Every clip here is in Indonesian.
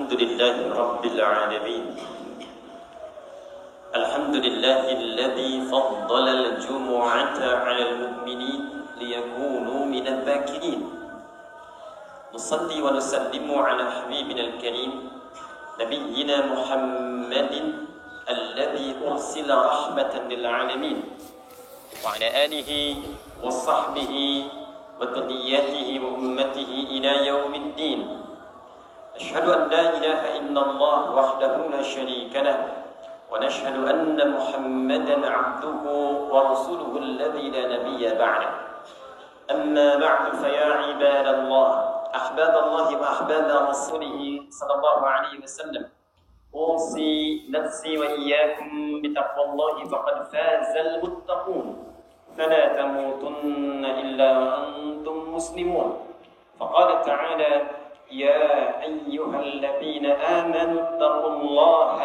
الحمد لله رب العالمين. الحمد لله الذي فضل الجمعة على المؤمنين ليكونوا من الذاكرين. نصلي ونسلم على حبيبنا الكريم نبينا محمد الذي أرسل رحمة للعالمين وعلى آله وصحبه وذريته وأمته إلى يوم الدين. أشهد أن لا إله إلا الله وحده لا شريك له ونشهد أن محمدا عبده ورسوله الذي لا نبي بعده. أما بعد فيا عباد الله أحباب الله وأحباب رسوله صلى الله عليه وسلم، أوصي نفسي وإياكم بتقوى الله فقد فاز المتقون، فلا تموتن إلا وأنتم مسلمون. فقال تعالى: يا أيها الذين آمنوا اتقوا الله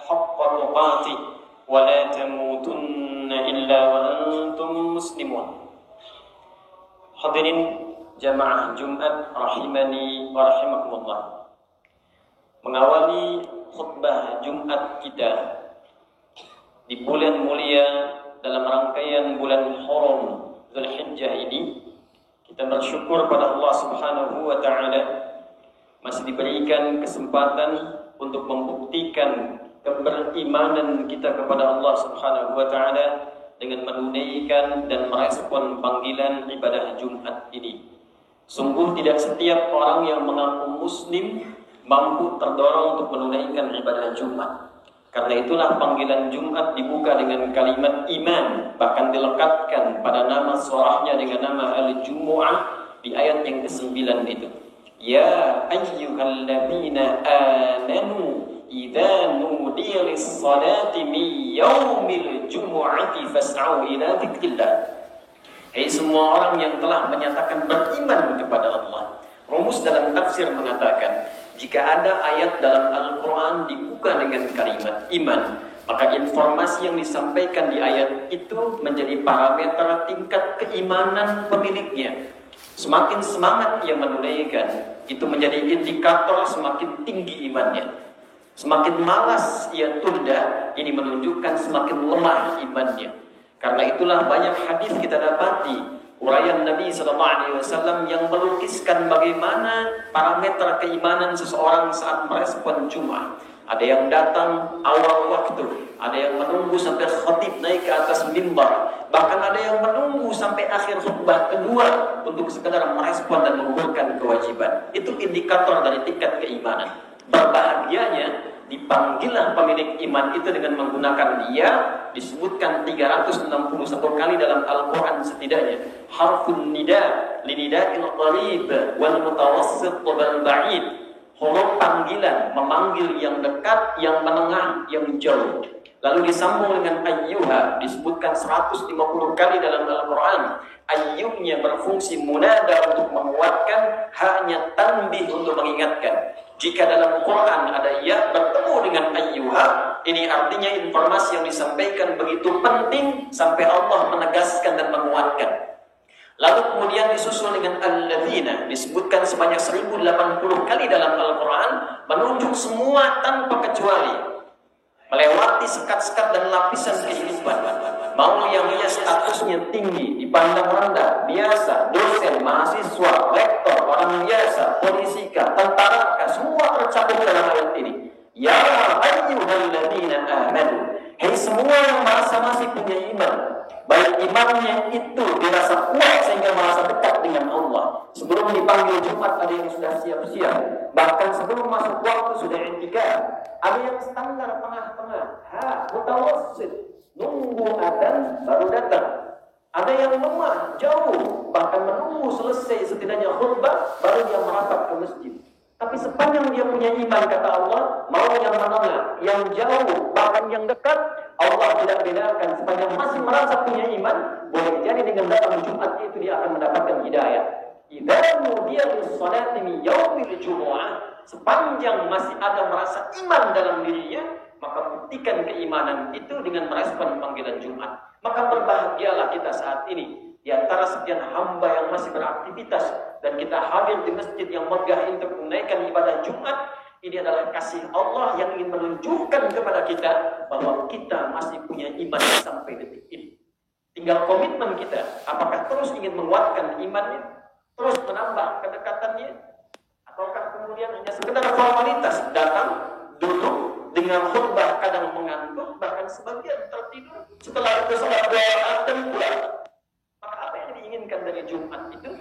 حق تقاته ولا تموتن إلا وأنتم مسلمون. Hadirin jamaah Jumat rahimani wa rahimakumullah. Mengawali khutbah Jumat kita di bulan mulia dalam rangkaian bulan Haram Dzulhijjah ini, kita bersyukur pada Allah Subhanahu wa taala masih diberikan kesempatan untuk membuktikan keberimanan kita kepada Allah Subhanahu wa taala dengan menunaikan dan merespon panggilan ibadah Jumat ini. Sungguh tidak setiap orang yang mengaku muslim mampu terdorong untuk menunaikan ibadah Jumat. Karena itulah panggilan Jumat dibuka dengan kalimat iman, bahkan dilekatkan pada nama surahnya dengan nama Al-Jumu'ah di ayat yang ke-9 itu. Ya ayyuhalladzina amanu idza nudiya lis-salati min yaumil jumu'ati fas'au ila dzikrillah. Hai semua orang yang telah menyatakan beriman kepada Allah. Rumus dalam tafsir mengatakan, jika ada ayat dalam Al-Quran dibuka dengan kalimat iman, maka informasi yang disampaikan di ayat itu menjadi parameter tingkat keimanan pemiliknya. Semakin semangat ia menunaikan, itu menjadi indikator semakin tinggi imannya. Semakin malas ia tunda, ini menunjukkan semakin lemah imannya. Karena itulah banyak hadis kita dapati uraian Nabi SAW yang melukiskan bagaimana parameter keimanan seseorang saat merespon Jumat. Ada yang datang awal waktu, ada yang menunggu sampai khatib naik ke atas mimbar, bahkan ada yang menunggu sampai akhir khutbah kedua untuk sekedar merespon dan menggugurkan kewajiban. Itu indikator dari tingkat keimanan. Berbahagianya dipanggillah pemilik iman itu dengan menggunakan dia, disebutkan 361 kali dalam Al-Quran setidaknya. Harfun nida linida'il qarib wal mutawassit wal ba'id. Huruf panggilan, memanggil yang dekat, yang menengah, yang jauh. Lalu disambung dengan ayyuha, disebutkan 150 kali dalam Al-Quran. Ayyuhnya berfungsi munada untuk menguatkan, hanya tanbih untuk mengingatkan. Jika dalam Quran ada ya bertemu dengan ayyuha, ini artinya informasi yang disampaikan begitu penting sampai Allah menegaskan dan menguatkan. Lalu kemudian disusul dengan alladzina, disebutkan sebanyak 1080 kali dalam Al-Quran, menunjuk semua tanpa kecuali, melewati sekat-sekat dan lapisan kehidupan. Mau yang ia statusnya tinggi, dipandang rendah, biasa, dosen, mahasiswa, rektor, orang biasa, polisika, tentara, semua tercakup dalam ayat ini. Ya ayyuhalladzina amanu, hai semua yang merasa masih punya iman, baik imannya itu dirasa kuat sehingga merasa dekat dengan Allah. Sebelum dipanggil Jumat ada yang sudah siap-siap, bahkan sebelum masuk waktu sudah i'tikaf. Ada yang standar tengah-tengah, mutawassit, nunggu adzan baru datang. Ada yang lemah, jauh, bahkan menunggu selesai setidaknya khutbah baru dia merapat ke masjid. Tapi sepanjang dia punya iman, kata Allah, mau yang menengah, yang jauh, bahkan yang dekat, Allah tidak bedakan. Sepanjang masih merasa punya iman, boleh jadi dengan datang Jumat itu dia akan mendapatkan hidayah. Idza nudiya lis-salati min yaumil jumu'ah, sepanjang masih ada merasa iman dalam dirinya, maka buktikan keimanan itu dengan merespon panggilan Jumat. Maka berbahagialah kita saat ini di antara sekian hamba yang masih beraktivitas dan kita hadir di masjid yang megah untuk menunaikan ibadah Jumat. Ini adalah kasih Allah yang ingin menunjukkan kepada kita bahwa kita masih punya iman sampai detik ini. Tinggal komitmen kita, apakah terus ingin menguatkan imannya, terus menambah kedekatannya, ataukah kemudian hanya sekedar formalitas, datang, duduk, dengan khutbah kadang mengantuk, bahkan sebagian tertidur, setelah itu sholat 2 rakaat dan pulang. Maka apa yang diinginkan dari Jumat itu?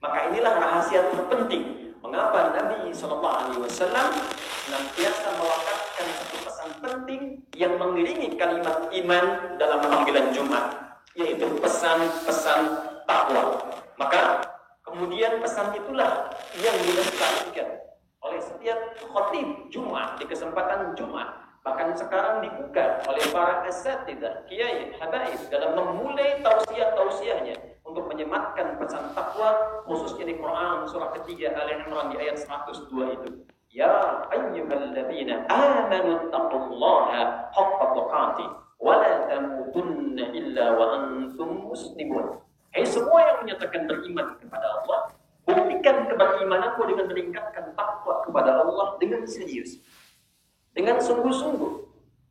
Maka inilah rahasia terpenting. Mengapa Nabi SAW senantiasa mewakafkan satu pesan penting yang mengiringi kalimat iman dalam panggilan Jumat, yaitu pesan-pesan takwa. Maka kemudian pesan itulah yang dilestarikan oleh setiap khatib Jumat di kesempatan Jumat. Bahkan sekarang dibuka oleh para asatidzah, kiai, habaib dalam memulai tausiah-tausiahnya untuk menyematkan pesan takwa, khususnya di Quran surah ketiga Al-Imran di ayat 102 itu. Ya ayyuhalladzina amanu taqullaha haqqa tuqatih wa la tamutunna illa wa antum muslimun. Hai semua yang menyatakan beriman kepada Allah, buktikan berimananmu dengan meningkatkan takwa kepada Allah dengan serius, dengan sungguh-sungguh,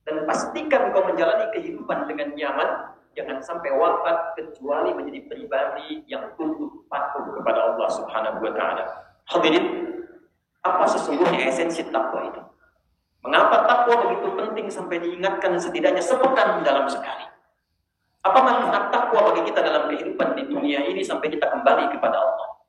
dan pastikan kau menjalani kehidupan dengan nyaman. Jangan sampai wafat kecuali menjadi pribadi yang tunduk patuh kepada Allah Subhanahu wa taala. Hadirin, apa sesungguhnya esensi takwa itu? Mengapa takwa begitu penting sampai diingatkan setidaknya sepekan dalam sekali? Apa manfaat takwa bagi kita dalam kehidupan di dunia ini sampai kita kembali kepada Allah?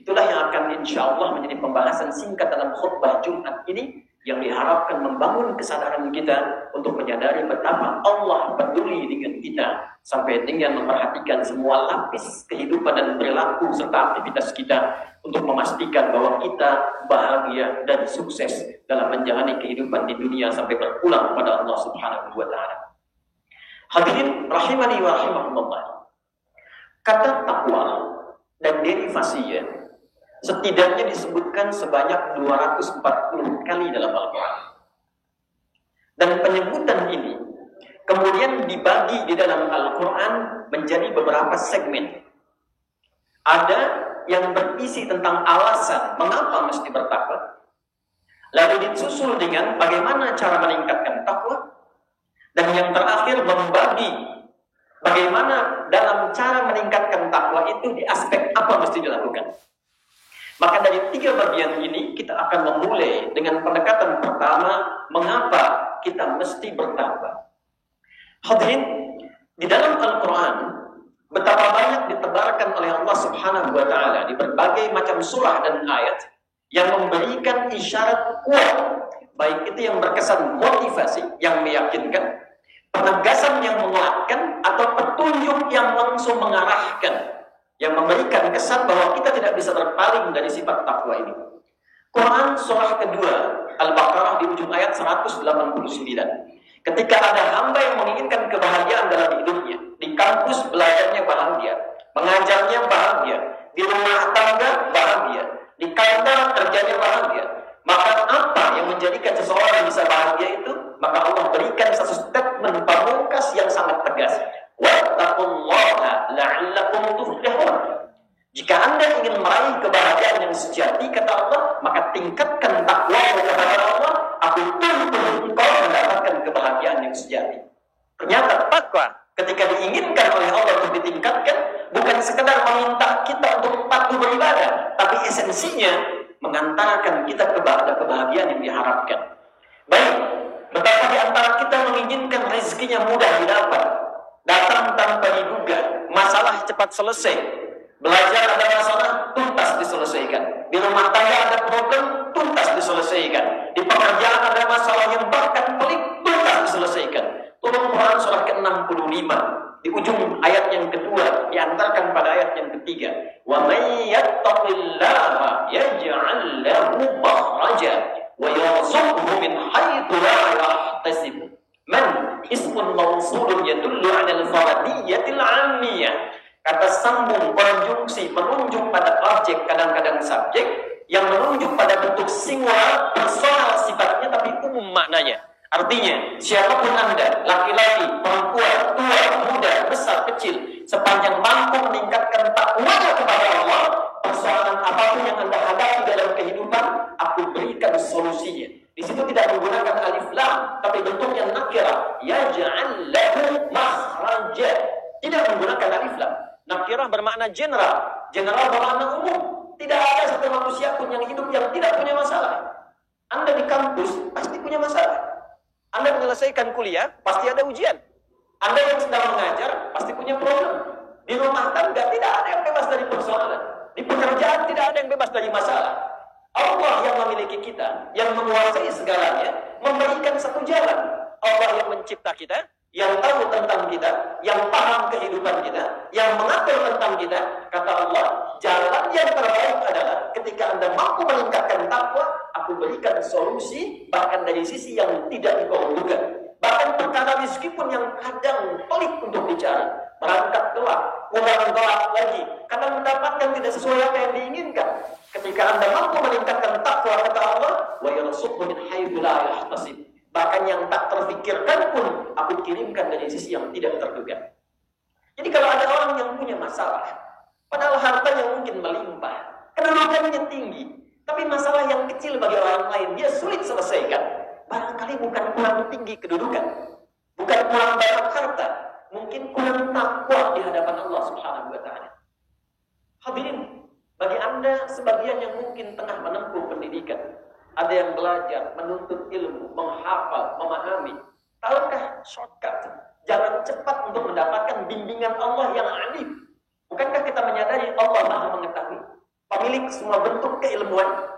Itulah yang akan insya Allah menjadi pembahasan singkat dalam khutbah Jumat ini, yang diharapkan membangun kesadaran kita untuk menyadari betapa Allah peduli dengan kita, sampai dengan memperhatikan semua lapis kehidupan dan perilaku serta aktivitas kita, untuk memastikan bahwa kita bahagia dan sukses dalam menjalani kehidupan di dunia sampai berpulang kepada Allah Subhanahu wa taala. Hadirin rahimani wa rahimakumullah. Kata takwa dan derivasinya setidaknya disebutkan sebanyak 240 kali dalam Al-Quran. Dan penyebutan ini kemudian dibagi di dalam Al-Quran menjadi beberapa segmen. Ada yang berisi tentang alasan mengapa mesti bertakwa, lalu disusul dengan bagaimana cara meningkatkan takwa, dan yang terakhir membagi bagaimana dalam cara meningkatkan takwa itu di aspek apa mesti dilakukan. Maka dari 3 bagian ini kita akan memulai dengan pendekatan pertama, mengapa kita mesti bertakwa. Hadirin, di dalam Al-Quran betapa banyak ditebarkan oleh Allah Subhanahu wa taala di berbagai macam surah dan ayat yang memberikan isyarat kuat, baik itu yang berkesan motivasi yang meyakinkan, penegasan yang menguatkan, atau petunjuk yang langsung mengarahkan, yang memberikan kesan bahwa kita tidak bisa berpaling dari sifat takwa ini. Quran surah kedua Al-Baqarah di ujung ayat 189. Ketika ada hamba yang menginginkan kebahagiaan dalam hidupnya, di kampus belajarnya bahagia, mengajarnya bahagia, di rumah tangga bahagia, di kantor kerjanya bahagia, maka apa yang menjadikan seseorang bisa bahagia itu? Maka Allah berikan satu statement pamungkas yang sangat tegas. Wattaqullaha la'allakum tuflihun. Jika Anda ingin meraih kebahagiaan yang sejati, kata Allah, maka tingkatkan takwa kepada Allah. Aku tuntut engkau mendapatkan kebahagiaan yang sejati. Ternyata takwa ketika diinginkan oleh Allah untuk ditingkatkan, bukan sekedar meminta kita untuk patuh beribadah, tapi esensinya mengantarkan kita kepada kebahagiaan yang diharapkan. Baik, betapa di antara kita menginginkan rezekinya mudah didapat, datang tanpa diduga, masalah cepat selesai, belajar ada masalah, tuntas diselesaikan, di rumah tangga ada problem, tuntas diselesaikan, di pekerjaan ada masalah yang bahkan pelik, tuntas diselesaikan. Turun Quran surah ke-65 di ujung ayat yang kedua, diantarkan pada ayat yang ketiga. Wa may yattaqillaha yaj'al lahu makhraja wa yarzuqhu min haitsu la yahtasib. Man ismun mawsulun yadullu 'ala al-fardiyyatil 'ammiyah. Kata sambung konjungsi menunjuk pada objek, kadang-kadang subjek, yang menunjuk pada bentuk singular, personal sifatnya tapi umum maknanya. Artinya, siapapun Anda, laki-laki, perempuan, tua, muda, besar, kecil, sepanjang mampu meningkatkan takwanya kepada Allah, persoalan apapun yang Anda hadapi dalam kehidupan, aku berikan solusinya. Di situ tidak menggunakan alif lam, tapi bentuknya nakirah. Yaj'al lahu makhraja. Tidak menggunakan alif lam. Nakirah bermakna general. General bermakna umum. Tidak ada satu manusia pun yang hidup yang tidak punya masalah. Anda di kampus pasti punya masalah. Anda menyelesaikan kuliah, pasti ada ujian. Anda yang sedang mengajar, pasti punya problem. Di rumah tangga tidak ada yang bebas dari persoalan. Di pekerjaan tidak ada yang bebas dari masalah. Allah yang memiliki kita, yang menguasai segalanya, memberikan satu jalan. Allah yang mencipta kita, yang tahu tentang kita, yang paham kehidupan kita, yang mengatur tentang kita. Kata Allah, jalan yang terbaik adalah ketika Anda mampu meningkatkan takwa, aku berikan solusi bahkan dari sisi yang tidak engkau duga. Bahkan perkara rezeki pun yang kadang pelik untuk dicari. Berangkat gelap, pulang gelap lagi. Kadang mendapatkan tidak sesuai apa yang diinginkan. Ketika Anda mampu meningkatkan takwa, kata Allah, wa yarzuqhu min haitsu la yahtasib. Bahkan yang tak terfikirkan pun aku kirimkan dari sisi yang tidak terduga. Jadi kalau ada orang yang punya masalah, padahal hartanya mungkin melimpah, kedudukannya tinggi, tapi masalah yang kecil bagi orang lain dia sulit selesaikan. Barangkali bukan kurang tinggi kedudukan, bukan kurang banyak harta, mungkin kurang takwa di hadapan Allah Subhanahu wa taala. Hadirin, bagi Anda sebagian yang mungkin tengah menempuh pendidikan, ada yang belajar, menuntut ilmu, menghafal, memahami. Tahukah shortcut, jalan cepat untuk mendapatkan bimbingan Allah yang alim? Bukankah kita menyadari Allah Maha mengetahui, pemilik semua bentuk keilmuan?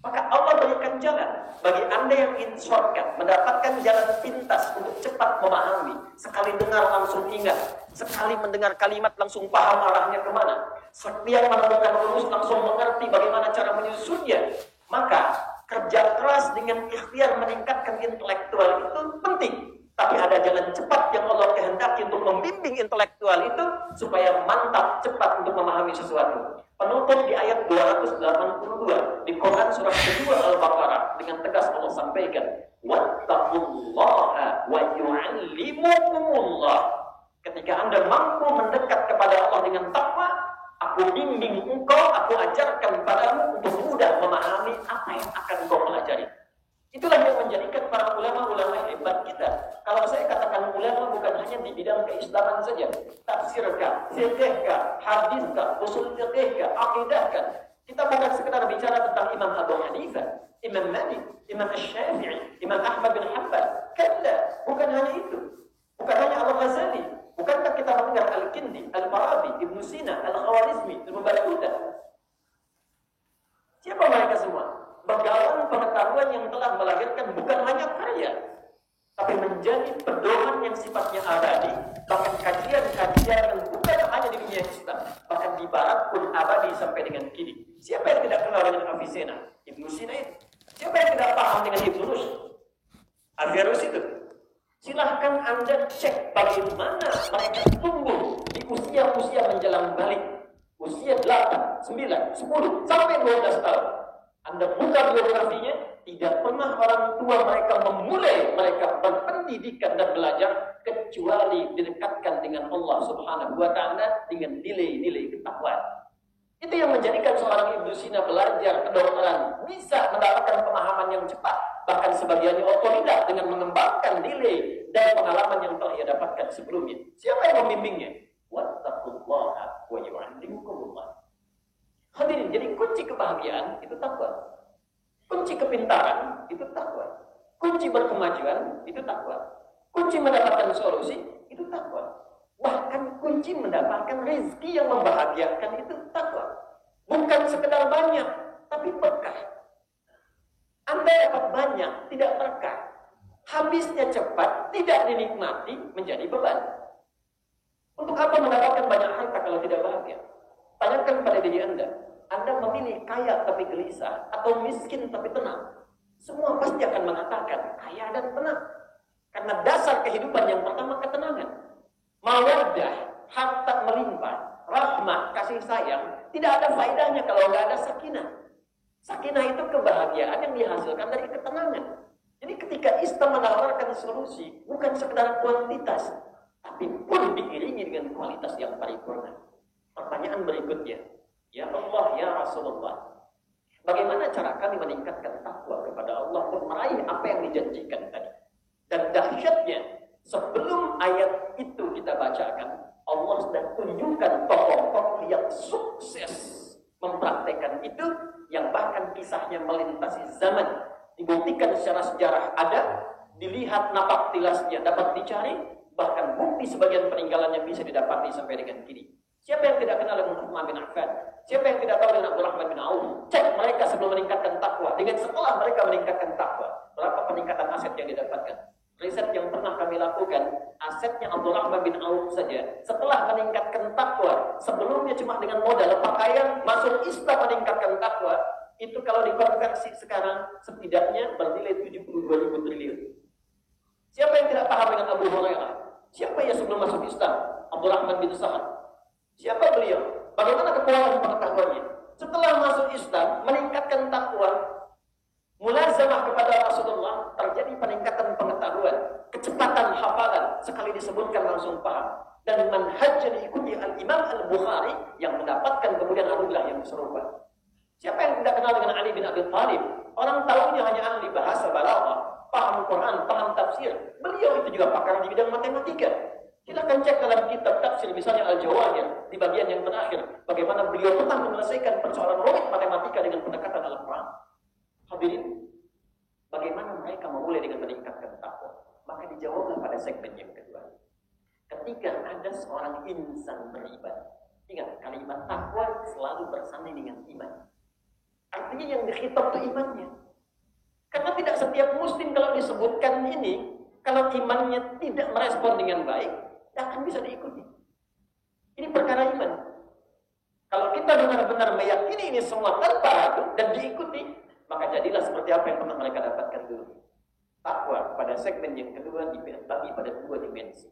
Maka Allah berikan jalan bagi Anda yang ingin shortcut, mendapatkan jalan pintas untuk cepat memahami. Sekali dengar langsung ingat, sekali mendengar kalimat langsung paham arahnya kemana. Setiap menemukan rumus langsung mengerti bagaimana cara menyusunnya. Maka kerja keras dengan ikhtiar meningkatkan intelektual itu penting. Tapi ada jalan cepat yang Allah kehendaki untuk membimbing intelektual itu supaya mantap cepat untuk memahami sesuatu. Penutup di ayat 282 di Quran surah kedua Al-Baqarah dengan tegas Allah sampaikan, wattaqullaha wa yu'allimukumullah. Ketika Anda mampu mendekat kepada Allah dengan takwa, aku bimbing engkau, aku ajarkan padamu untuk mudah memahami apa yang akan engkau pelajari. Itulah yang menjadikan para ulama-ulama hebat kita. Kalau saya katakan ulama bukan hanya di bidang keislaman saja, tafsirkah, fiqhkah, hadithkah, usul fiqhkah, akidahkah. Kita bukan sekedar bicara tentang Imam Abu Hanifah, Imam Malik, Imam Asy-Syafi'i, Imam Ahmad bin Hanbal. Kalla, bukan hanya itu. Bukan hanya Al-Ghazali. Bukankah kita mendengar Al-Kindi, Al-Farabi, Ibnu Sina, Al-Khawarizmi, Al-Mubarakutah? Siapa mereka semua? Begawan pengetahuan yang telah melahirkan bukan hanya karya, tapi menjadi pedoman yang sifatnya abadi, bahkan kajian-kajian yang bukan hanya di dunia Islam, bahkan di Barat pun abadi sampai dengan kini. Siapa yang tidak kenal dengan Avicenna? Ibnu Sina itu. Siapa yang tidak paham dengan Ibnu Rushd? Averroes itu. Silahkan Anda cek bagaimana mereka tumbuh di usia-usia menjelang balik. Usia 8, 9, 10, sampai 12 tahun. Anda buka biografinya, tidak pernah orang tua mereka memulai mereka berpendidikan dan belajar kecuali didekatkan dengan Allah Subhanahu wa taala dengan nilai-nilai ketakwaan. Itu yang menjadikan seorang Ibnu Sina belajar kedokteran bisa mendapatkan pemahaman yang cepat, bahkan sebagiannya otodidak dengan mengembangkan nilai dan pengalaman yang telah ia dapatkan sebelumnya. Siapa yang membimbingnya? Wattaqullaha wa yu'allimukumullah. Hadirin, jadi kunci kebahagiaan itu takwa. Kunci kepintaran itu takwa. Kunci berkemajuan itu takwa. Kunci mendapatkan solusi itu takwa. Bahkan kunci mendapatkan rezeki yang membahagiakan itu takwa. Bukan sekedar banyak, tapi berkah. Anda dapat banyak, tidak berkah. Habisnya cepat, tidak dinikmati, menjadi beban. Untuk apa mendapatkan banyak harta kalau tidak bahagia? Tanyakan pada diri Anda memilih kaya tapi gelisah atau miskin tapi tenang? Semua pasti akan mengatakan kaya dan tenang. Karena dasar kehidupan yang pertama ketenangan. Mawaddah, harta melimpah, rahmah, kasih sayang, tidak ada faedahnya kalau nggak ada sakinah. Sakinah itu kebahagiaan yang dihasilkan dari ketenangan. Jadi ketika Islam menawarkan solusi, bukan sekedar kuantitas, tapi pun diiringi dengan kualitas yang paripurna. Pertanyaan berikutnya, Ya Allah, ya Rasulullah, bagaimana cara kami meningkatkan takwa kepada Allah untuk meraih apa yang dijanjikan tadi? Dan dahsyatnya, sebelum ayat itu kita bacakan, Allah sudah tunjukkan tokoh-tokoh yang sukses mempraktekkan itu, yang bahkan kisahnya melintasi zaman, dibuktikan secara sejarah ada, dilihat napak tilasnya dapat dicari, bahkan bukti sebagian peninggalannya bisa didapati sampai dengan kini. Siapa yang tidak kenal dengan Utsman bin Affan? Siapa yang tidak tahu dengan Abdurrahman bin Auf? Cek mereka sebelum meningkatkan takwa, dengan setelah mereka meningkatkan takwa, berapa peningkatan aset yang didapatkan. Riset yang pernah kami lakukan, asetnya Abdurrahman bin Auf saja setelah meningkatkan takwa, sebelumnya cuma dengan modal pakaian, masuk Islam meningkatkan takwa, itu kalau dikonversi sekarang setidaknya bernilai 72.000 triliun. Siapa yang tidak paham dengan Abu Hurairah? Siapa yang sebelum masuk Islam? Abdurrahman bin Sa'ad. Siapa beliau? Bagaimana kekuatan pengetahuannya? Setelah masuk Islam, meningkatkan takwa, mulazamah kepada Rasulullah, terjadi peningkatan pengetahuan, kecepatan hafalan, sekali disebutkan langsung paham. Dan manhaj yang diikuti Al-Imam Al-Bukhari yang mendapatkan kemudian anugerah yang serupa. Siapa yang tidak kenal dengan Ali bin Abi Thalib? Orang tahunya hanya ahli bahasa balaghah, paham Quran, paham tafsir. Beliau itu juga pakar di bidang matematika. Silakan cek dalam kitab tafsir, misalnya Al-Jawahir, di bagian yang terakhir, bagaimana beliau pernah menyelesaikan persoalan rumit matematika dengan pendekatan Al-Quran. Hadirin, bagaimana mereka memulai dengan meningkatkan takwa? Maka dijawablah pada segmen yang kedua. Ketika ada seorang insan beribadah, ingat kalimat takwa selalu bersanding dengan iman. Artinya yang dikhitab itu imannya. Karena tidak setiap muslim kalau disebutkan ini, kalau imannya tidak merespon dengan baik, tidak akan bisa diikuti. Ini perkara iman. Kalau kita benar-benar meyakini ini semua tanpa ragu dan diikuti, maka jadilah seperti apa yang pernah mereka dapatkan dulu. Takwa pada segmen yang kedua dibagi pada dua dimensi.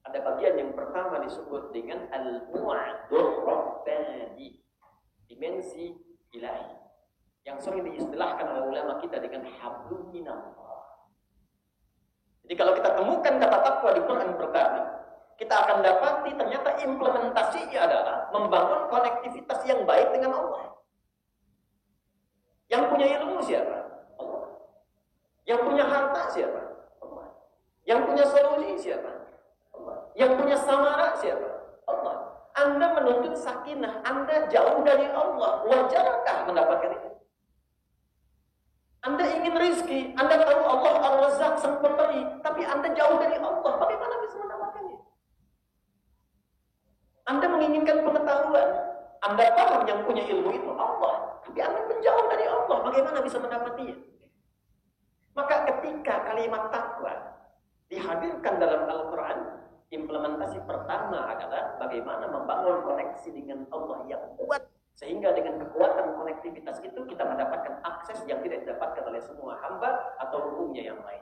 Ada bagian yang pertama disebut dengan al-mu'adur rabbani, dimensi ilahi, yang sering diistilahkan oleh ulama kita dengan hablum minallah. Jadi kalau kita temukan kata takwa di Quran pertama, kita akan dapati ternyata implementasinya adalah membangun konektivitas yang baik dengan Allah. Yang punya ilmu siapa? Allah. Yang punya harta siapa? Allah. Yang punya solusi siapa? Allah. Yang punya samara siapa? Allah. Anda menuntut sakinah, Anda jauh dari Allah. Wajarkah mendapatkan itu? Anda ingin rizki, Anda tahu Allah Ar-Razzaq sang pemberi, tapi Anda jauh dari Allah. Bagaimana bisa mendapatkannya? Anda menginginkan pengetahuan, Anda paham yang punya ilmu itu Allah, tapi Anda menjauh dari Allah. Bagaimana bisa mendapatinya? Maka ketika kalimat takwa dihadirkan dalam Al-Quran, implementasi pertama adalah bagaimana membangun koneksi dengan Allah yang kuat, sehingga dengan kekuatan konektivitas itu kita mendapatkan akses yang tidak didapatkan oleh semua hamba atau umumnya yang lain.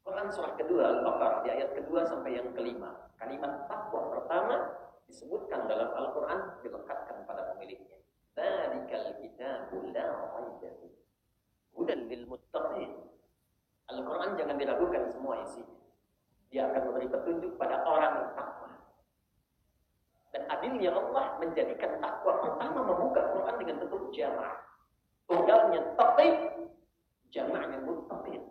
Quran surah kedua Al-Baqarah di ayat kedua sampai yang kelima, kalimat takwa pertama disebutkan dalam Al-Quran dilekatkan pada pemiliknya. Dzalikal kitabul la raiba fihi hudan lil muttaqin. Al-Quran jangan diragukan semua isinya. Dia akan memberi petunjuk pada orang yang takwa. Dan adilnya Allah menjadikan takwa pertama membuka Quran dengan bentuk jamaah. Tunggalnya taqib, jamaahnya muttaqin.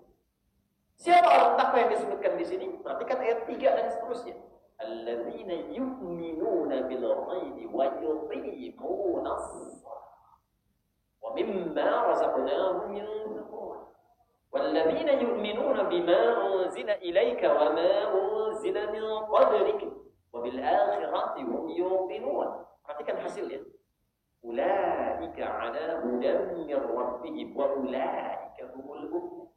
Siapa orang takwa yang disebutkan di sini? Perhatikan ayat 3 dan seterusnya. Alladzina yu'minuna bil ghaibi wa yuqimuna as-shalah wa mimma razaqnahum yunfiqun. Walladzina yu'minuna bima unzila ilaika wa ma unzila min qablika wabil akhirati hum yuqinun. Perhatikan hasilnya. Ulaika ala hudan min rabbihim wa ulaika humul muflihun.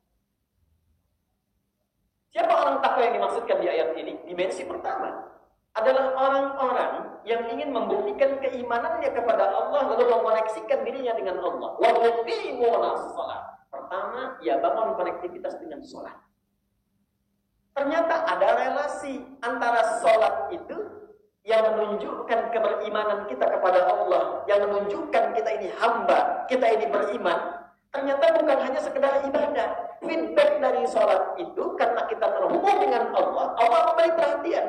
Siapa orang takwa yang dimaksudkan di ayat ini? Dimensi pertama adalah orang-orang yang ingin membuktikan keimanannya kepada Allah lalu mengoneksikan dirinya dengan Allah. Wa yuqimuna shalah. Pertama, ia bangun konektivitas dengan salat. Ternyata ada relasi antara sholat itu yang menunjukkan keberimanan kita kepada Allah, yang menunjukkan kita ini hamba, kita ini beriman. Ternyata bukan hanya sekedar ibadah. Feedback dari sholat itu karena kita terhubung dengan Allah, Allah memberi perhatian.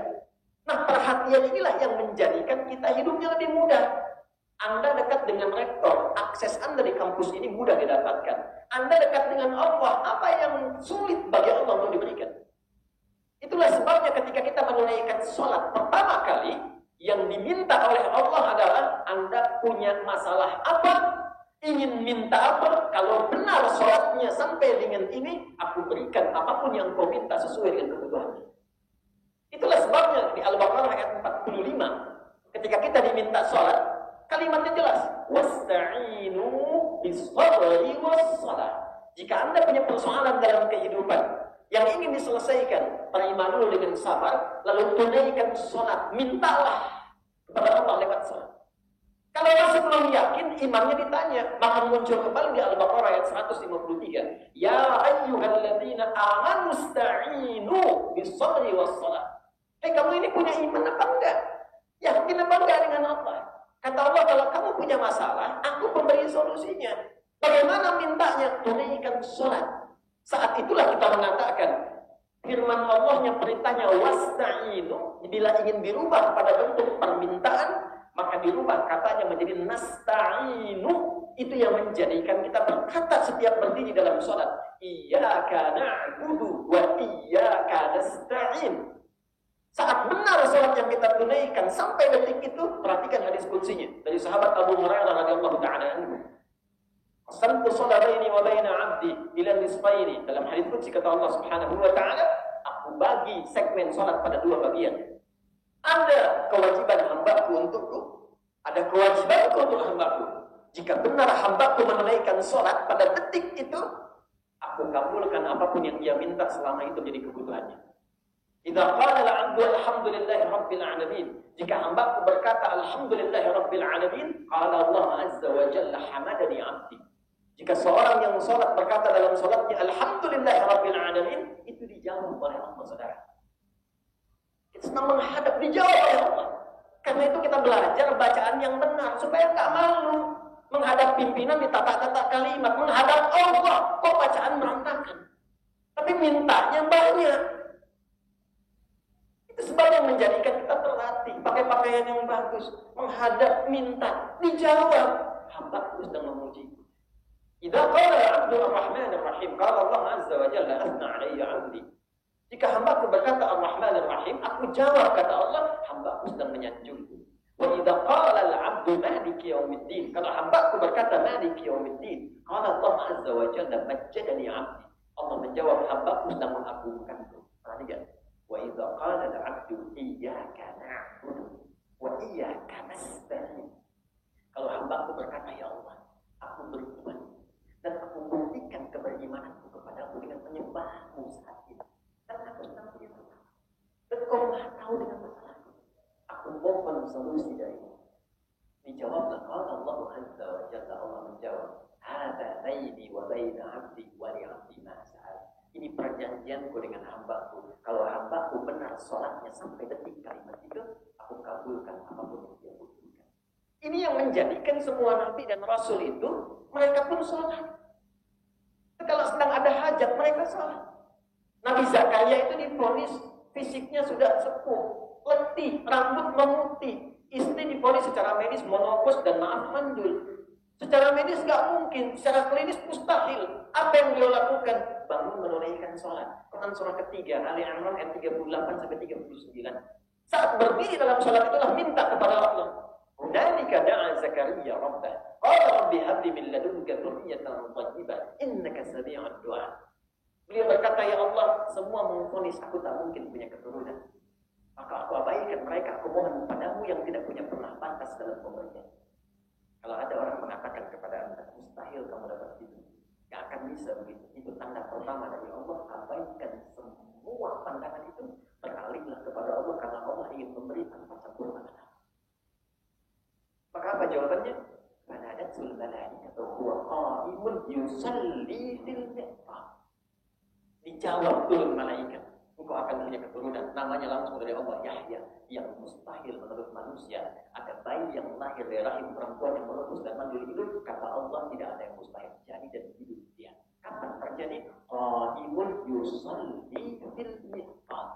Nah, perhatian inilah yang menjadikan kita hidupnya lebih mudah. Anda dekat dengan rektor, akses Anda di kampus ini mudah didapatkan. Anda dekat dengan Allah, apa yang sulit bagi Allah untuk diberikan? Itulah sebabnya ketika kita menunaikan sholat pertama kali, yang diminta oleh Allah adalah Anda punya masalah apa, ingin minta apa, kalau benar sholatnya sampai dengan ini, aku berikan apapun yang kau minta sesuai dengan kebutuhannya. Itulah sebabnya di Al-Baqarah ayat 45, ketika kita diminta sholat, kalimatnya jelas, wasta'inu bis-sabri was-shalah. Jika Anda punya persoalan dalam kehidupan yang ingin diselesaikan, terima dulu dengan sabar, lalu tunaikan sholat, mintalah kepada Allah lewat sholat. Kalau masih belum yakin, imannya ditanya, maka muncul kembali di Al-Baqarah ayat 153. Ya ayyuhalladzina amanu sta'inu bis-sabri was-shalah. Kamu ini punya iman apa enggak? Yakin apa enggak dengan Allah? Kata Allah, kalau kamu punya masalah, aku memberi solusinya. Bagaimana mintanya? Tunaikan sholat. Saat itulah kita mengatakan, firman Allah yang perintahnya wasta'inu, bila ingin dirubah pada bentuk permintaan, maka dirubah katanya menjadi nasta'inu. Itu yang menjadikan kita berkata setiap berdiri dalam sholat, iyyaka na'budu wa iyyaka nasta'in. Saat benar sholat yang kita tunaikan sampai detik itu, perhatikan hadis qudsinya dari sahabat Abu Hurairah radhiyallahu ta'ala anhu. Qasamtu sholataini wa baina 'abdi ila nisfaini. Dalam hadis qudsi kata Allah Subhanahu wa ta'ala, aku bagi segmen sholat pada dua bagian. Ada kewajiban hambaku untukku, ada kewajibanku untuk hambaku. Jika benar hambaku menunaikan sholat pada detik itu, aku kabulkan apapun yang dia minta selama itu menjadi kebutuhannya. Idza qala al-'abdu alhamdulillahi rabbil alamin. Jika hambaku berkata alhamdulillahi rabbil alamin, qala Allah azza wa jalla hamadani 'abdi. Jika seorang yang salat berkata dalam salatnya alhamdulillahi rabbil alamin, itu dijawab oleh Allah, Saudara. Kita senang menghadap, dijawab oleh Allah. Karena itu kita belajar bacaan yang benar supaya enggak malu menghadap pimpinan di tata-tata kalimat, menghadap Allah kok bacaan berantakan. Tapi mintanya banyak. Itu sebab yang menjadikan kita terlatih, pakai pakaian yang bagus, menghadap, minta, dijawab. Hamba sedang memuji. Idza qala al-'abdu ar-rahman ar-rahim, qala Allah azza wa jalla asna 'alayya 'abdi. Jika hambaku berkata ar-rahman ar-rahim, aku jawab kata Allah, hambaku sedang menyanjungku. Wa idza qala al-'abdu maliki yaumiddin, kalau hambaku berkata maliki yaumiddin, qala Allah azza wa jalla majjadani 'abdi. Allah menjawab, hambaku sedang mengagungkanku. Perhatikan. Wa idza qala al-'abdu iyyaka na'budu wa iyyaka nasta'in. Kalau hambaku berkata, ya Allah, aku beriman dan aku buktikan keberimananku kepadamu dengan menyembahmu saat ini. Dan aku sedang menyembah. Dan kau maha tahu dengan masalahku. Aku mohon solusi darimu. Dijawablah Allah azza wa jalla. Allah menjawab, hada baini wa baina 'abdi wa li 'abdi ma sa'al. Ini perjanjianku dengan hambaku. Kalau hambaku benar sholatnya sampai detik kalimat itu, aku kabulkan apapun yang dia butuhkan. Ini yang menjadikan semua nabi dan rasul itu, mereka pun sholat. Kalau sedang ada hajat, mereka sholat. Nabi Zakaria itu divonis fisiknya sudah sepuh, letih, rambut memutih. Istri divonis secara medis monopos dan maaf mandul. Secara medis nggak mungkin, secara klinis mustahil. Apa yang beliau lakukan? Bangun menunaikan sholat. Quran surah ketiga, Ali Imran ayat 38 sampai 39. Saat berdiri dalam sholat itulah minta kepada Allah. Hunalika da'a Zakaria rabbah. Qala rabbi habli min ladunka dzurriyyatan thayyibah innaka sami'ud du'a. Beliau berkata, ya Allah, semua memvonis aku tak mungkin punya keturunan. Maka aku abaikan mereka, aku mohon padamu yang tidak punya pernah batas dalam pemberian. Kalau ada orang mengatakan kepada Anda, mustahil kamu dapat itu, gak akan bisa begitu. Itu tanda pertama dari Allah, abaikan semua pandangan itu, beralihlah kepada Allah karena Allah ingin memberi tanpa campur tangan. Maka apa jawabannya? Fanadatul malaikatu huwa qa'imun yusalli fil mi'rab. Dijawab turun malaikat, engkau akan punya keturunan, namanya langsung dari Allah, Yahya, yang mustahil menurut manusia. Ada bayi yang lahir dari rahim perempuan yang merebus dan mandul hidup, kata Allah tidak ada yang mustahil jadi dan hidup dia. Kapan terjadi? Qa'imun yusalli fil mi'rab.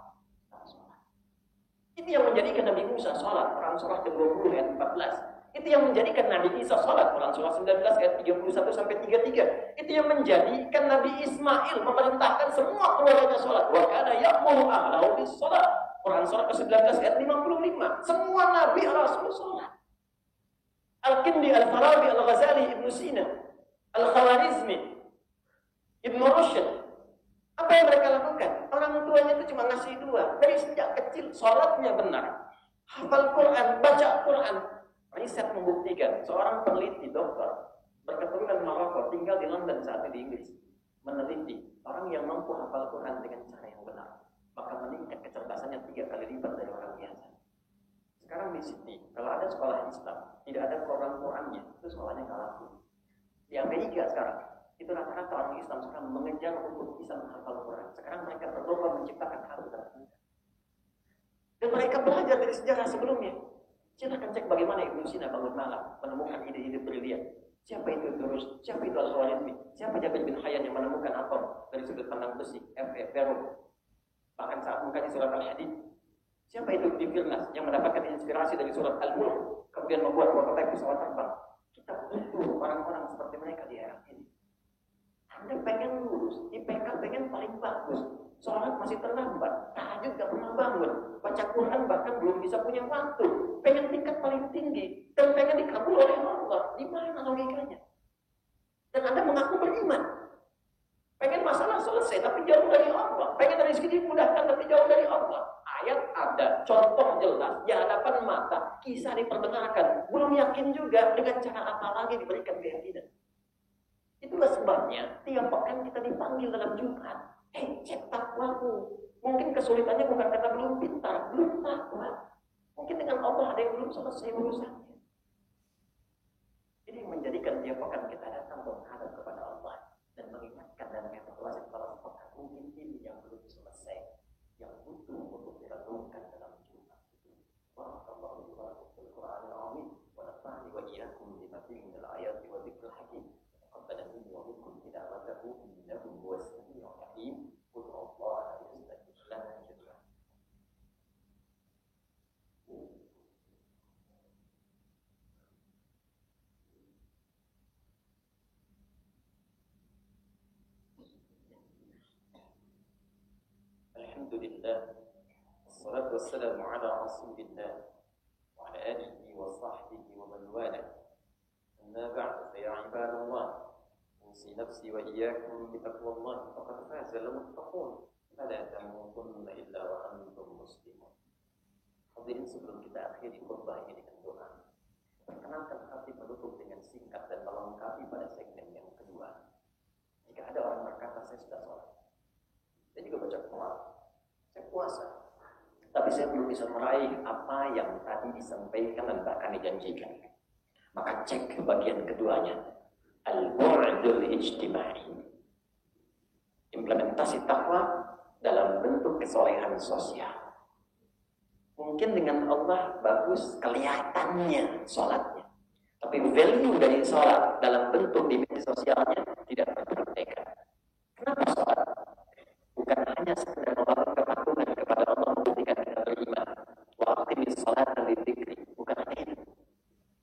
Ini yang menjadikan Nabi Musa sholat, perang surah ke-20 ayat 14. Itu yang menjadikan Nabi Isa sholat. Quran surah 19 ayat 31 sampai 33. Itu yang menjadikan Nabi Ismail memerintahkan semua keluarganya sholat. Wa kana ya'muru ahlahu bis sholat. Quran surah ke-19 ayat 55. Semua Nabi Rasul sholat. Al-Kindi, Al-Farabi, Al-Ghazali, Ibnu Sina, Al-Khawarizmi, Ibnu Rushd. Apa yang mereka lakukan? Orang tuanya itu cuma ngasih dua. Dari sejak kecil, sholatnya benar. Hafal Quran, baca Quran. Riset membuktikan, seorang peneliti dokter berketurunan Maroko, tinggal di London saat ini di Inggris, meneliti orang yang mampu hafal Quran dengan cara yang benar, maka meningkat kecerdasannya 3 kali lipat dari orang biasa. Sekarang di Sydney, kalau ada sekolah Islam, tidak ada program Qurannya, itu sekolahnya kalah. Di Amerika sekarang, itu rata-rata orang Islam sekarang mengejar untuk bisa menghafal Quran. Sekarang mereka berlomba menciptakan harus dan mereka belajar dari sejarah sebelumnya. Silahkan cek bagaimana Ibnu Sina bangun malam menemukan ide-ide brilian. Siapa itu Durus? Siapa itu Al-Khawarizmi? Siapa Jabir bin Hayyan yang menemukan atom dari sudut pandang besi? Ferro. Bahkan saat mengkaji surat Al-Hadid. Siapa itu Divirnas yang mendapatkan inspirasi dari surat Al-Mulk kemudian membuat prototipe pesawat terbang? Kita butuh orang-orang seperti mereka di era ini. Anda pengen lulus, IPK pengen paling bagus, sholat masih terlambat, tahajud gak pernah bangun, baca Quran bahkan belum bisa punya waktu, pengen tingkat paling tinggi, dan pengen dikabul oleh Allah. Di mana logikanya? Dan Anda mengaku beriman. Pengen masalah selesai, tapi jauh dari Allah. Pengen rezeki dimudahkan, tapi jauh dari Allah. Ayat ada, contoh jelas, di hadapan mata, kisah diperdengarkan. Belum yakin juga dengan cara apa lagi diberikan keyakinan. Itulah sebabnya tiap pekan kita dipanggil dalam Jumat. Cek takwaku. Mungkin kesulitannya bukan karena belum pintar, belum takwa. Mungkin dengan Allah ada yang belum selesai urusannya. Ini menjadikan tiap pekan kita datang menghadap kepada Allah dan mengingatkan dan mengevaluasi kalau pekan mungkin ini yang belum selesai, yang butuh untuk direnungkan dalam Jumat itu. Barakallahu fil Qur'anil azim wa nafa'ani wa iyyakum bima fihi minal ayati wa dzikril hakim. Rabbana wa minkum tilawatahu innahu huwas samiul alim. Qul Allah yastajib lana jami'an. Alhamdulillah. Wassalatu wassalamu ala Rasulillah wa ala alihi wa sahbihi wa man wala. Amma ba'd, fa ya ibadallah. أوصي نفسي وإياكم بتقوى الله فقد فاز المتقون فلا تموتن إلا وأنتم مسلمون. Hadirin, sebelum kita akhiri khutbah ini dengan doa, perkenankan hati menutup dengan singkat dan melengkapi pada segmen yang kedua. Jika ada orang berkata saya sudah sholat, saya juga baca Quran, saya puasa, tapi saya belum bisa meraih apa yang tadi disampaikan dan bahkan dijanjikan, maka cek ke bagian keduanya. Al-bu'dul ijtimai. Implementasi takwa dalam bentuk kesolehan sosial. Mungkin dengan Allah bagus kelihatannya sholatnya, tapi value dari sholat dalam bentuk dimensi sosialnya tidak terpraktekkan. Kenapa sholat? Bukan hanya sekedar melakukan kepatuhan kepada Allah membuktikan kita beriman. Wa aqimis sholata lidzikri. Bukan hanya itu,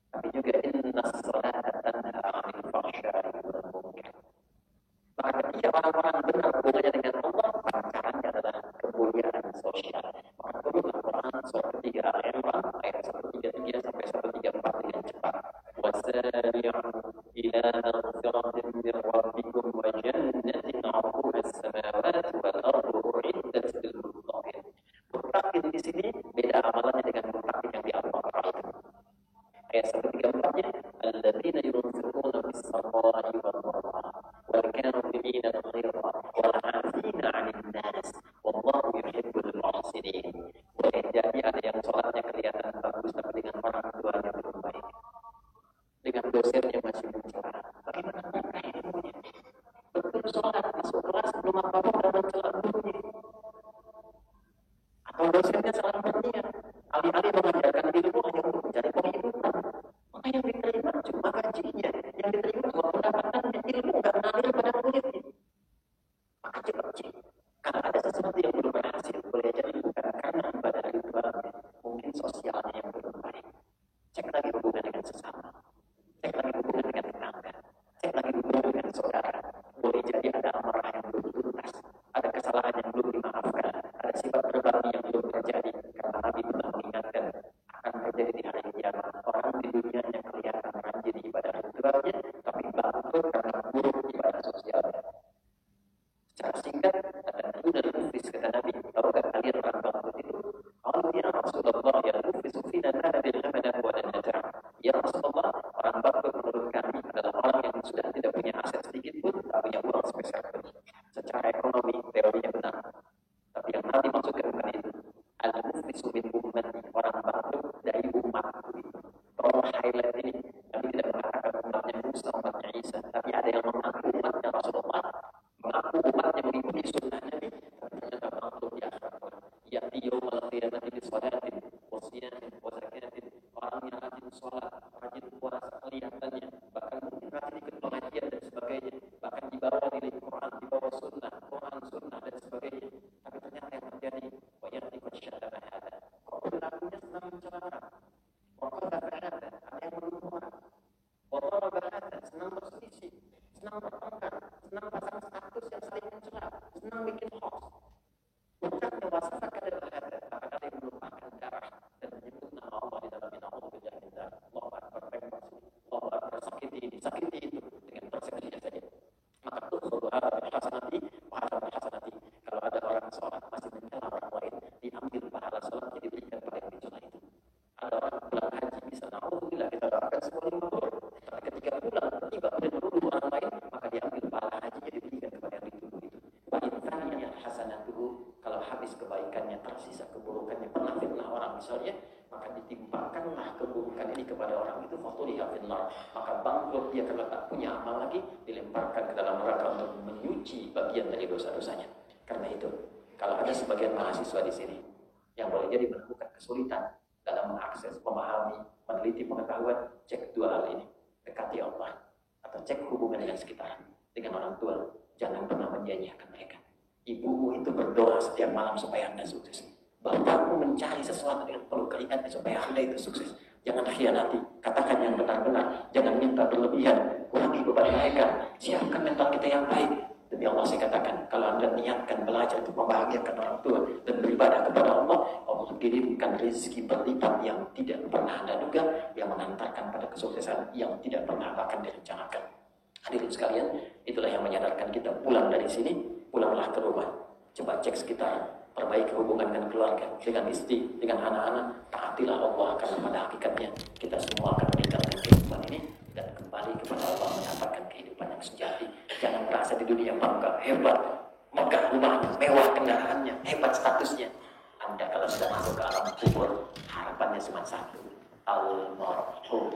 tapi juga innas sholata tanha 'anil fahsya'i wal munkar. Maka ketika orang-orang benar hubungannya dengan Allah, pacarannya adalah kemuliaan sosial. Maka turunlah Quran surah ketiga Al-Imran ayat 133 sampai 134 dengan cepat. Wasari'u ila maghfiratin min rabbikum wa jannatin 'arduha as-samawati wal ardu u'iddat lil muttaqin. Muttaqin di sini beda amalannya dengan muttaqin yang di Al-Qur'an. Ayat 134-nya alladzina yunfiquna fis-sarra'i wad-dharra'i wal kadhimina al-ghayza wal 'afina 'anil nas wallahu yuhibbul muhsinin. Boleh jadi ada yang sholatnya kelihatan bagus tapi dengan orang tuanya belum baik, dengan dosennya masih mencela. Bagaimana mereka ilmunya? Betul sholat masuk kelas belum apa-apa udah mencela gurunya, atau dosennya salah berniat, alih-alih mengajarkan ilmu hanya untuk mencari penghidupan. Maka yang diterima cuma gajinya, yang diterima cuma pendapatannya, ilmu nggak mengalir pada muridnya. Maka cepat cek. Kalau ada sesuatu yang belum berhasil, boleh jadi bukan karena ibadah ritualnya, mungkin sosialnya yang belum baik. Cek lagi hubungan dengan sesuatu bangkrut karena buruk ibadah sosial. Secara singkat, ada dan muflis kata Nabi, tahukah kalian orang bangkrut itu? Qalu ya Rasulullah, ya muflisu fina kana bil ghamanah wa an-najah. Ya Rasulullah, orang bangkrut menurut kami adalah orang yang sudah tidak punya aset sedikit pun, tak punya uang sebesar pun. Secara ekonomi, teorinya benar. Tapi yang Nabi maksudkan bukan itu. Al-muflisu min ummati, orang bangkrut dari umatku itu. Tolong highlight ini. Nabi tidak mengatakan umatnya Musa, umatnya Isa, tapi ada yang mengaku umatnya Rasulullah. Mengaku umatnya mengikuti sunnah Nabi, tapi ternyata bangkrut di akhirat. Ya'ti yawmal qiyamati bi shalatin wa siyamin wa zakatin. Orang yang rajin sholat, rajin puasa, kelihatannya bahkan mungkin rajin ikut pengajian dan sebagainya, bahkan dibawa nilai Quran, dibawa sunnah, Quran, sunnah dan sebagainya. Tapi ternyata yang terjadi banyak dipersyaratan ada. Kok perilakunya senang mencela orang? Kok ada yang menuduh orang? Kok berada senang berselisih, senang bertengkar, senang pasang status yang saling mencela, senang bikin hoax. Ucapnya wasafah kada berada, maka ada yang melupakan darah dan menyebut nama Allah di dalam nama Allah berjahit darah. Allah berpengkas, Allah bersakiti ini, sakiti itu dengan persepsinya saja. Maka itu suatu hal berhasanati, pahala berhasanati. Kalau ada orang sholat masih mencela orang lain, diambil pahala sholatnya diberikan pada yang dicela itu. Ada orang pulang haji bisa na'udzubillah, kita doakan semuanya makbul. Tapi ketika pulang tiba dan menuduh orang lain, maka diambil pahala hajinya diberikan kepada yang dituduh itu. Wa intaniyah hasanatuhu, kalau habis kebaikannya tersisa keburukannya, pernah fitnah orang misalnya, maka ditimpakanlah keburukan ini kepada orang itu, fatuliha finnar, maka bangkrut dia karena tak punya amal lagi, dilemparkan ke dalam neraka untuk menyuci bagian dari dosa-dosanya. Karena itu, kalau ada sebagian mahasiswa di sini yang boleh jadi menemukan kesulitan dalam mengakses, memahami, meneliti pengetahuan, cek dua hal ini. Dekati Allah atau cek hubungan dengan sekitar, dengan orang tua. Jangan pernah menyanyiakan mereka. Ibumu itu berdoa setiap malam supaya Anda sukses. Bapakmu mencari sesuatu dengan penuh keringatnya supaya Anda itu sukses. Janganlah khianati, katakan yang benar-benar. Jangan minta berlebihan, kurangi beban mereka. Siapkan mental kita yang baik. Demi Allah saya katakan, kalau Anda niatkan belajar untuk membahagiakan orang tua dan beribadah kepada Allah, Allah kirimkan rezeki berlipat yang tidak pernah Anda duga, yang mengantarkan pada kesuksesan yang tidak pernah bahkan direncanakan. Hadirin sekalian, itulah yang menyadarkan kita pulang dari sini, pulanglah ke rumah. Coba cek sekitar, perbaiki hubungan dengan keluarga, dengan istri, dengan anak-anak. Taatilah Allah, karena pada hakikatnya kita semua akan meninggalkan kehidupan ini dan kembali kepada Allah mendapatkan kehidupan yang sejati. Jangan merasa di dunia bangga, hebat, megah rumahnya, mewah kendaraannya, hebat statusnya. Anda kalau sudah masuk ke alam kubur, harapannya cuma satu, al-marhum,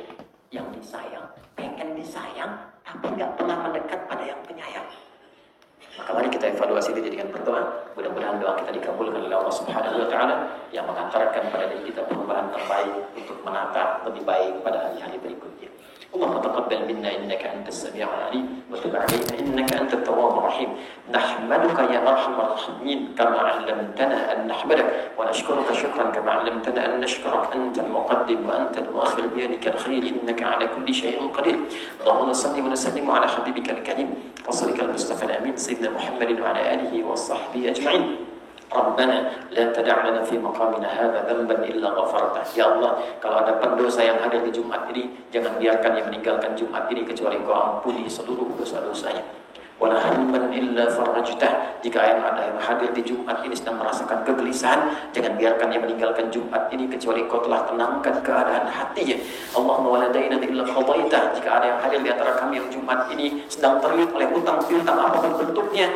yang disayang, pengen disayang, tapi nggak pernah mendekat pada yang penyayang. Maka mari kita evaluasi diri dengan berdoa. Mudah-mudahan doa kita dikabulkan oleh Allah Subhanahu wa taala yang mengantarkan pada diri kita perubahan terbaik untuk menata lebih baik pada hari-hari berikutnya. اللهم تقبل منا إنك أنت السميع العليم وتب علينا إنك أنت التواب الرحيم نحمدك يا أرحم الراحمين كما علمتنا أن نحمدك ونشكرك شكرا كما علمتنا أن نشكرك أنت المقدم وأنت المؤخر بيدك الخير إنك على كل شيء قدير اللهم صل وسلم على حبيبك الكريم وصلك المصطفى الأمين سيدنا محمد وعلى آله وصحبه أجمعين Rabbana la tada'lana fi maqamina hadha dhanban illa ghafartah. Ya Allah, kalau ada pendosa yang hadir di Jumat ini, jangan biarkan yang meninggalkan Jumat ini kecuali Engkau ampuni seluruh dosa-dosanya. Wala hamman illa farajtah. Jika yang ada yang hadir di Jumat ini sedang merasakan kegelisahan, jangan biarkan yang meninggalkan Jumat ini kecuali Engkau telah tenangkan keadaan hatinya. Allahumma wala daina illa qadaitah. Jika ada yang hadir di antara kami yang Jumat ini sedang terlilit oleh hutang piutang apapun bentuknya,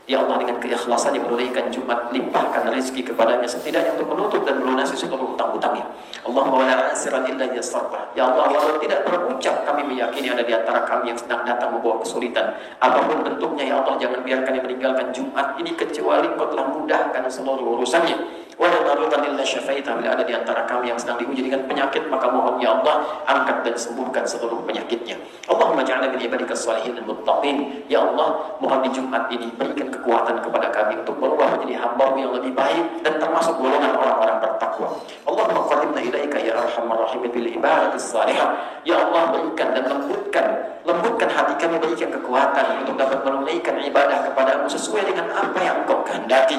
ya Allah, dengan keikhlasan yang menunaikan Jumat, limpahkan rezeki kepadanya setidaknya untuk menutup dan melunasi seluruh hutang-hutangnya. Allahumma wala asiran illa yassartah. Ya Allah, walau tidak berucap, kami meyakini ada di antara kami yang sedang datang membawa kesulitan apapun bentuknya. Ya Allah, jangan biarkan yang meninggalkan Jumat ini kecuali Engkau telah mudahkan seluruh urusannya. Wala marutan illa syafaitah. Bila ada di antara kami yang sedang diuji dengan penyakit, maka mohon ya Allah, angkat dan sembuhkan seluruh penyakitnya. Allahumma ja'alna min ibadika shalihin muttaqin. Ya Allah, mohon di Jumat ini berikan kekuatan kepada kami untuk berubah menjadi hamba-Mu yang lebih baik dan termasuk golongan orang-orang bertakwa. Allahumma qadimna ilaika ya arhamar rahimin bil ibadatis salihah. Ya Allah, berikan dan lembutkan hati kami, berikan kekuatan untuk dapat menunaikan ibadah kepada-Mu sesuai dengan apa yang Engkau kehendaki.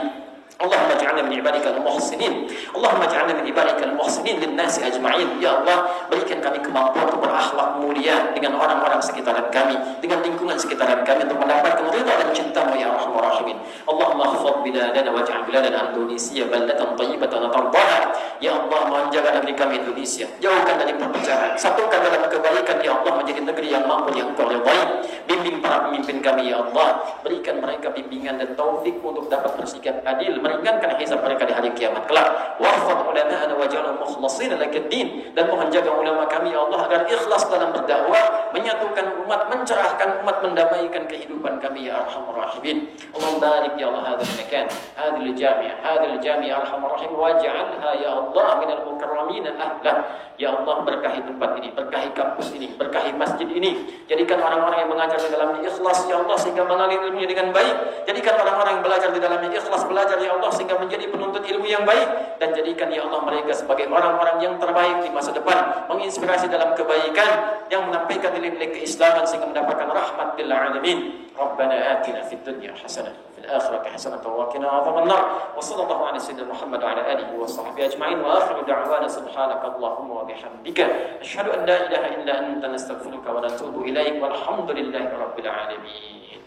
Allahumma ja'alna min ibadikal muhsinin. Allahumma ja'alna min ibadikal muhsinin linnasi ajma'in. Ya Allah, berikan kami kemampuan untuk berakhlak mulia dengan orang-orang sekitaran kami, dengan lingkungan sekitaran kami untuk mendapatkan ridha dan cinta-Mu ya Arhamar Rahimin. Allahumma khfid biladana waj'al biladana Indonesia baldatan thayyibatan tardaha. Ya Allah, mohon jaga negeri kami Indonesia, jauhkan dari perpecahan, satukan dalam kebaikan ya Allah, menjadi negeri yang makmur yang Engkau ridhai. Bimbing para pemimpin kami ya Allah, berikan mereka bimbingan dan taufik untuk dapat bersikap adil, meringankan hisab mereka di hari kiamat kelak. Wahfadh ulama'ana waj'alhum mukhlashina lakad-din, dan mohon jaga ulama kami ya Allah agar ikhlas dalam berdakwah, menyatukan umat, mencerahkan umat, mendamaikan kehidupan kami ya Arhamar Rahimin. Allahumma barik ya Allah hadzal makan, hadzal jami' Arhamar Rahim, waj'alha ya Allah minal mukarramin ahlah. Ya Allah, berkahi tempat ini, berkahi kampus ini, berkahi masjid ini. Jadikan orang-orang yang mengajar di dalamnya ikhlas ya Allah sehingga mengalir ilmunya dengan baik. Jadikan orang-orang yang belajar di dalamnya ikhlas belajar ya Allah sehingga menjadi penuntut ilmu yang baik. Dan jadikan ya Allah mereka sebagai orang-orang yang terbaik di masa depan, menginspirasi dalam kebaikan, yang menampilkan nilai-nilai keislaman sehingga mendapatkan rahmat lil alamin. Rabbana atina fid dunya hasanah wa fil akhirati hasanah wa qina adzaban nar. Wa sallallahu ala sayyidina Muhammad wa ala alihi wa sahbihi ajma'in. Wa akhiru da'wana subhanakallahumma wa bihamdika asyhadu an la ilaha illa anta nastaghfiruka wa natubu ilaik. Walhamdulillahi rabbil alamin.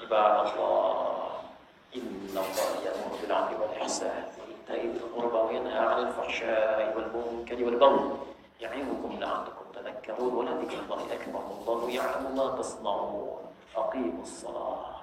Ibadallah, innallaha ya'muru bil 'adli wal ihsani wa ita'i dzil qurba wa yanha 'anil fahsya'i wal munkari wal baghi ya'idukum la'allakum tadhakkarun. Wa la dhikrullahi akbar. Wallahu ya'lamu ma tasna'un. Aqimus salah.